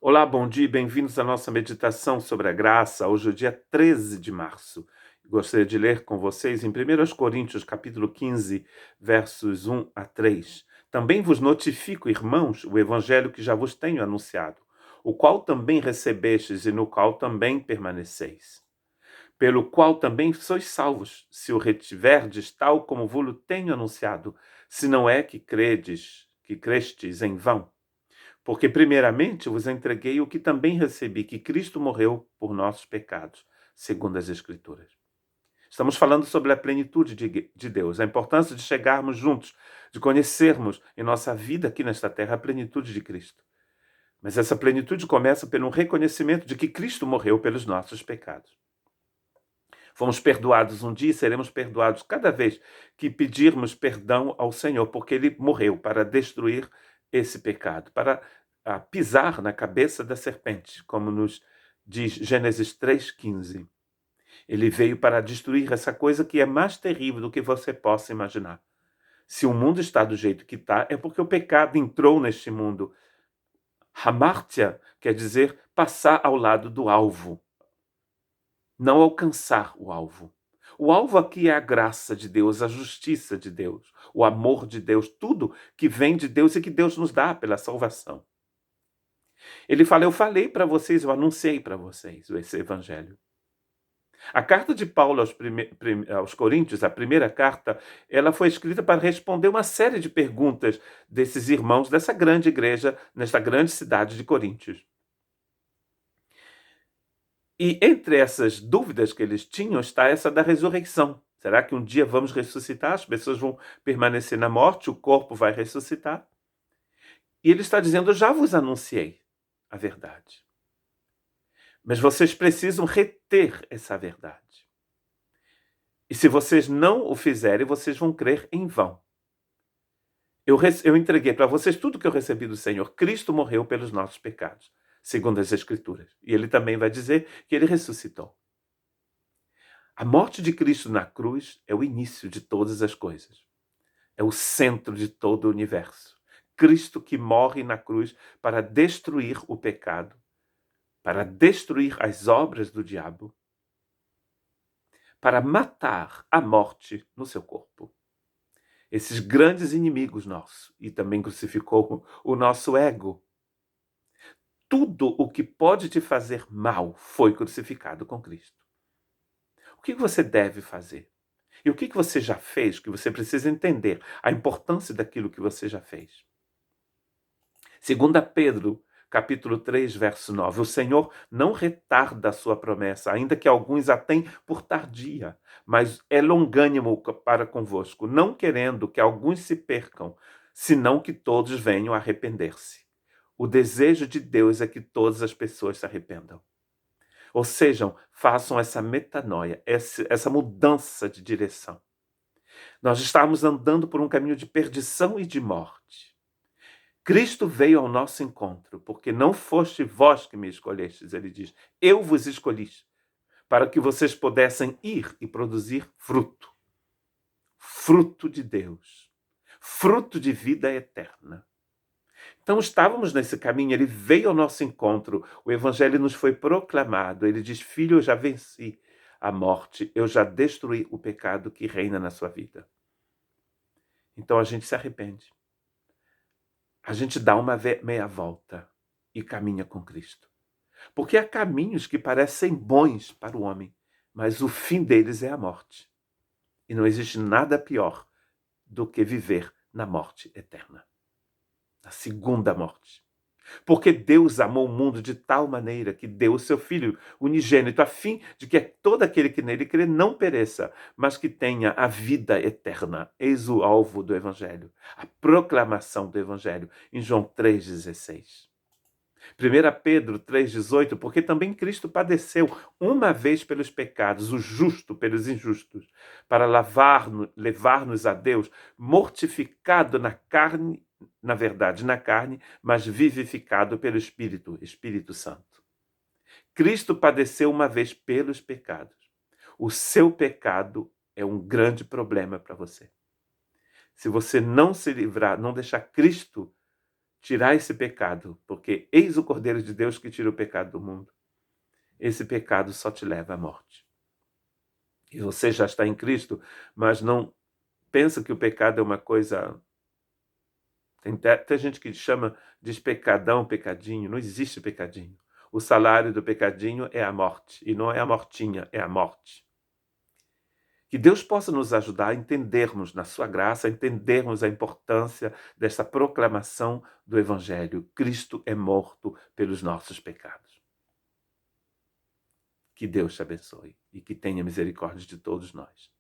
Olá, bom dia e bem-vindos à nossa meditação sobre a graça. Hoje é o dia 13 de março. Gostaria de ler com vocês em 1 Coríntios, capítulo 15, versos 1 a 3. Também vos notifico, irmãos, o evangelho que já vos tenho anunciado, o qual também recebestes e no qual também permaneceis, pelo qual também sois salvos, se o retiverdes tal como vos tenho anunciado, se não é que crestes em vão. Porque primeiramente vos entreguei o que também recebi, que Cristo morreu por nossos pecados, segundo as Escrituras. Estamos falando sobre a plenitude de Deus, a importância de chegarmos juntos, de conhecermos em nossa vida aqui nesta terra a plenitude de Cristo. Mas essa plenitude começa pelo reconhecimento de que Cristo morreu pelos nossos pecados. Fomos perdoados um dia e seremos perdoados cada vez que pedirmos perdão ao Senhor, porque Ele morreu para destruir esse pecado, para pisar na cabeça da serpente, como nos diz Gênesis 3,15. Ele veio para destruir essa coisa que é mais terrível do que você possa imaginar. Se o mundo está do jeito que está, é porque o pecado entrou neste mundo. Hamartia quer dizer passar ao lado do alvo, não alcançar o alvo. O alvo aqui é a graça de Deus, a justiça de Deus, o amor de Deus, tudo que vem de Deus e que Deus nos dá pela salvação. Ele fala, eu falei para vocês, eu anunciei para vocês esse evangelho. A carta de Paulo aos Coríntios, a primeira carta, ela foi escrita para responder uma série de perguntas desses irmãos dessa grande igreja, nesta grande cidade de Coríntios. E entre essas dúvidas que eles tinham está essa da ressurreição. Será que um dia vamos ressuscitar? As pessoas vão permanecer na morte, o corpo vai ressuscitar? E ele está dizendo, eu já vos anunciei a verdade. Mas vocês precisam reter essa verdade. E se vocês não o fizerem, vocês vão crer em vão. Eu entreguei para vocês tudo que eu recebi do Senhor. Cristo morreu pelos nossos pecados, segundo as Escrituras. E ele também vai dizer que ele ressuscitou. A morte de Cristo na cruz é o início de todas as coisas. É o centro de todo o universo. Cristo que morre na cruz para destruir o pecado, para destruir as obras do diabo, para matar a morte no seu corpo. Esses grandes inimigos nossos. E também crucificou o nosso ego. Tudo o que pode te fazer mal foi crucificado com Cristo. O que você deve fazer? E o que você já fez, que você precisa entender a importância daquilo que você já fez. 2 Pedro, capítulo 3, verso 9. O Senhor não retarda a sua promessa, ainda que alguns a tenham por tardia, mas é longânimo para convosco, não querendo que alguns se percam, senão que todos venham a arrepender-se. O desejo de Deus é que todas as pessoas se arrependam. Ou seja, façam essa metanoia, essa mudança de direção. Nós estamos andando por um caminho de perdição e de morte. Cristo veio ao nosso encontro, porque não foste vós que me escolhestes, ele diz, eu vos escolhi, para que vocês pudessem ir e produzir fruto. Fruto de Deus. Fruto de vida eterna. Então estávamos nesse caminho, ele veio ao nosso encontro, o evangelho nos foi proclamado, ele diz, filho, eu já venci a morte, eu já destruí o pecado que reina na sua vida. Então a gente se arrepende. A gente dá uma meia volta e caminha com Cristo. Porque há caminhos que parecem bons para o homem, mas o fim deles é a morte. E não existe nada pior do que viver na morte eterna. Na segunda morte. Porque Deus amou o mundo de tal maneira que deu o seu Filho unigênito, a fim de que todo aquele que nele crê não pereça, mas que tenha a vida eterna. Eis o alvo do Evangelho, a proclamação do Evangelho, em João 3,16. 1 Pedro 3,18, porque também Cristo padeceu uma vez pelos pecados, o justo pelos injustos, para levar-nos a Deus, mortificado na carne, na verdade, na carne, mas vivificado pelo Espírito, Espírito Santo. Cristo padeceu uma vez pelos pecados. O seu pecado é um grande problema para você. Se você não se livrar, não deixar Cristo tirar esse pecado, porque eis o Cordeiro de Deus que tira o pecado do mundo. Esse pecado só te leva à morte. E você já está em Cristo, mas não pensa que o pecado é uma coisa... Tem gente que chama de pecadão, pecadinho. Não existe pecadinho. O salário do pecadinho é a morte. E não é a mortinha, é a morte. Que Deus possa nos ajudar a entendermos, na sua graça, a entendermos a importância dessa proclamação do Evangelho. Cristo é morto pelos nossos pecados. Que Deus te abençoe e que tenha misericórdia de todos nós.